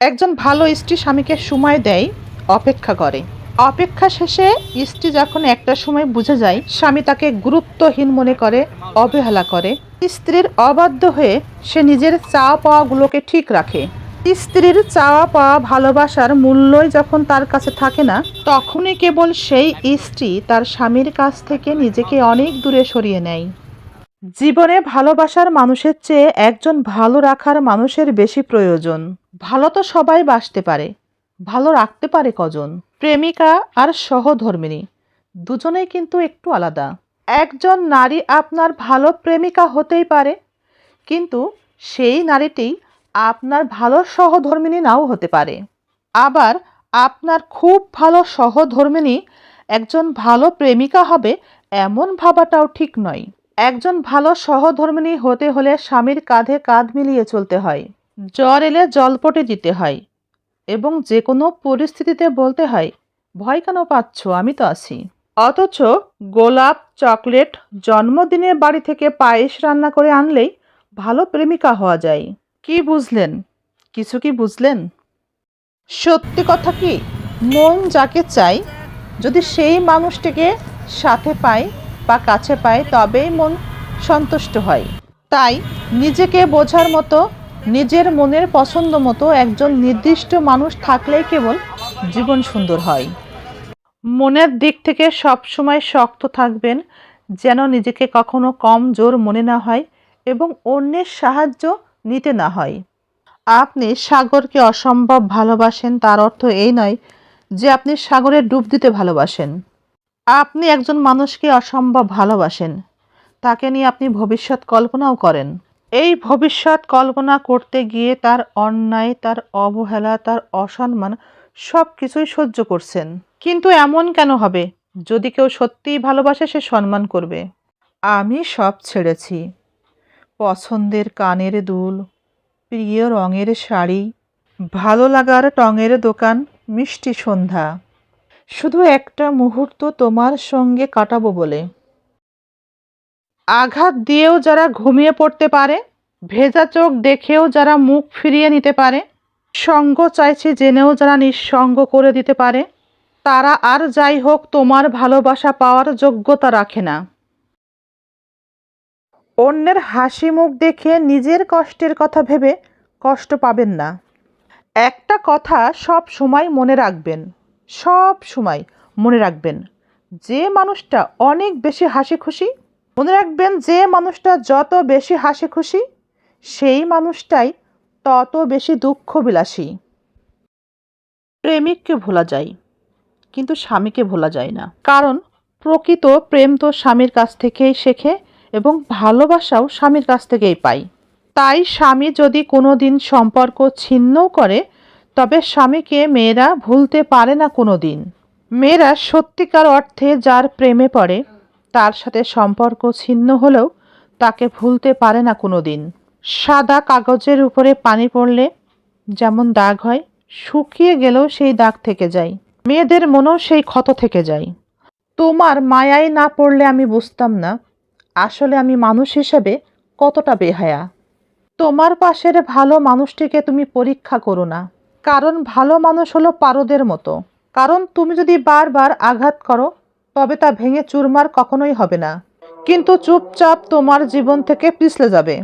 একজন ভালো স্ত্রী স্বামীকে সময় দেয়, অপেক্ষা করে। অপেক্ষা শেষে স্ত্রী যখন একটা সময় বুঝে যায় স্বামী তাকে গুরুত্বহীন মনে করে, অবহেলা করে, স্ত্রীর অবাধ্য হয়ে সে নিজের চাওয়া পাওয়াগুলোকে ঠিক রাখে। স্ত্রীর চাওয়া পাওয়া ভালোবাসার মূল্যই যখন তার কাছে থাকে না, তখনই কেবল সেই স্ত্রী তার স্বামীর কাছ থেকে নিজেকে অনেক দূরে সরিয়ে নেয়। জীবনে ভালোবাসার মানুষের চেয়ে একজন ভালো রাখার মানুষের বেশি প্রয়োজন। ভালো তো সবাই বাসতে পারে, ভালো রাখতে পারে কজন? প্রেমিকা আর সহধর্মিণী দুজনেই কিন্তু একটু আলাদা। একজন নারী আপনার ভালো প্রেমিকা হতেই পারে, কিন্তু সেই নারীটি আপনার ভালো সহধর্মিণী নাও হতে পারে। আবার আপনার খুব ভালো সহধর্মিণী একজন ভালো প্রেমিকা হবে এমন ভাবাটাও ঠিক নয়। একজন ভালো সহধর্মিণী হতে হলে স্বামীর কাঁধে কাঁধ মিলিয়ে চলতে হয়, জ্বর এলে জলপটে দিতে হয় এবং যে কোনো পরিস্থিতিতে বলতে হয়, ভয় কেন পাচ্ছ, আমি তো আছি। অথচ গোলাপ, চকলেট, জন্মদিনে বাড়ি থেকে পায়েস রান্না করে আনলেই ভালো প্রেমিকা হওয়া যায়। কি বুঝলেন? কিছু কি বুঝলেন? সত্যি কথা কি, মন যাকে চায় যদি সেই মানুষটিকে সাথে পায় বা কাছে পায় তবেই মন সন্তুষ্ট হয়। তাই নিজেকে বোঝার মতো, নিজের মনের পছন্দ মতো একজন নির্দিষ্ট মানুষ থাকলেই কেবল জীবন সুন্দর হয়। মনের দিক থেকে সবসময় শক্ত থাকবেন, যেন নিজেকে কখনো কমজোর মনে না হয় এবং অন্যের সাহায্য নিতে না হয়। আপনি সাগরকে অসম্ভব ভালোবাসেন তার অর্থ এই নয় যে আপনি সাগরে ডুব দিতে ভালোবাসেন। আপনি একজন মানুষকে অসম্ভব ভালোবাসেন, তাকে নিয়ে আপনি ভবিষ্যৎ কল্পনাও করেন। এই ভবিষ্যৎ কল্পনা করতে গিয়ে তার অন্যায়, তার অবহেলা, তার অসম্মান সব কিছুই সহ্য করছেন। কিন্তু এমন কেন হবে? যদি কেউ সত্যিই ভালোবাসে সে সম্মান করবে। আমি সব ছেড়েছি, পছন্দের কানের দুল, প্রিয় রঙের শাড়ি, ভালো লাগার টঙের দোকান, মিষ্টি সন্ধ্যা, শুধু একটা মুহূর্ত তোমার সঙ্গে কাটাবো বলে। আঘাত দিয়েও যারা ঘুমিয়ে পড়তে পারে, ভেজা চোখ দেখেও যারা মুখ ফিরিয়ে নিতে পারে, সঙ্গ চাইছে জেনেও যারা নিঃসঙ্গ করে দিতে পারে, তারা আর যাই হোক তোমার ভালোবাসা পাওয়ার যোগ্যতা রাখে না। অন্যের হাসি মুখ দেখে নিজের কষ্টের কথা ভেবে কষ্ট পাবেন না। একটা কথা সব সময় মনে রাখবেন, সব সময় মনে রাখবেন, যে মানুষটা অনেক বেশি হাসি খুশি, মনে রাখবেন যে মানুষটা যত বেশি হাসি খুশি সেই মানুষটাই তত বেশি দুঃখ বিলাসী। প্রেমিককে ভোলা যায় কিন্তু স্বামীকে ভোলা যায় না, কারণ প্রকৃত প্রেম তো স্বামীর কাছ থেকেই শেখে এবং ভালোবাসাও স্বামীর কাছ থেকেই পায়। তাই স্বামী যদি কোনো দিন সম্পর্ক ছিন্নও করে, তবে স্বামীকে মেয়েরা ভুলতে পারে না কোনো দিন। মেয়েরা সত্যিকার অর্থে যার প্রেমে পড়ে তার সাথে সম্পর্ক ছিন্ন হলেও তাকে ভুলতে পারে না কোনো দিন। সাদা কাগজের উপরে পানি পড়লে যেমন দাগ হয়, শুকিয়ে গেলেও সেই দাগ থেকে যায়। মেয়েদের মনেও সেই ক্ষত থেকে যায়। তোমার মায়ায় না পড়লে আমি বুঝতাম না আসলে আমি মানুষ হিসেবে কতটা বেহায়া। তোমার পাশের ভালো মানুষটিকে তুমি পরীক্ষা করো না, কারণ ভালো মানুষ হলো পারদের মতো। কারণ তুমি যদি বারবার আঘাত করো তবে তা ভেঙে চুরমার কখনোই হবে না, কিন্তু চুপচাপ তোমার জীবন থেকে পিছলে যাবে।